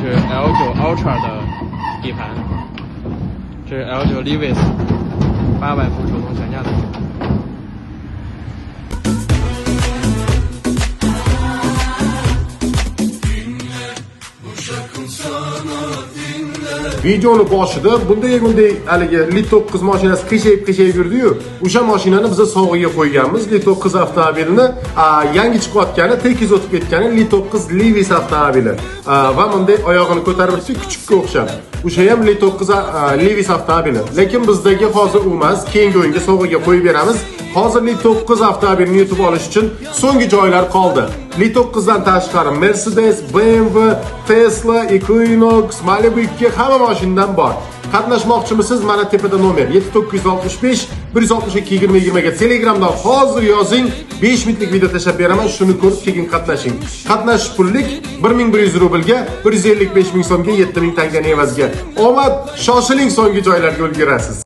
是 L9 Ultra 的底盘，这是 L9 Levis 800伏手动悬架的底盘。Videoni boshida bunday haligi Li9 mashinasi qiyshayib yurdi-yu, o'sha mashinani biz sovg'iga qo'yganmiz. Li9 avtomobilini yangi chiqayotgani, tekis o'tib ketgani Li9 Levis avtomobili. Va bunday oyog'ini ko'tarib turib kichikka o'xshab. O'sha ham Li9 Levis avtomobili. Lekin bizdagi hozir u emas, keyingi o'yinga sovg'iga qo'yib beramiz. Hozir Li9 avtomobilini yutib olish uchun so'nggi joylar qoldi. Li9 dan tashqari Mercedes, BMW, Tesla, Equinox, Malibu 2 hamma mashinadan bor. Qatnashmoqchimisiz? Mana tepada nomer 7965 162 2020 ga Telegramdan hozir yozing. 5 minutlik video tashlab beraman, shuni ko'rib keyin qatnashing. Qatnashish pullik 1100 rublga, 155 ming so'mga, 7000 tanga evaziga. Omad, shoshiling, so'nggi joylarga ulgurasiz.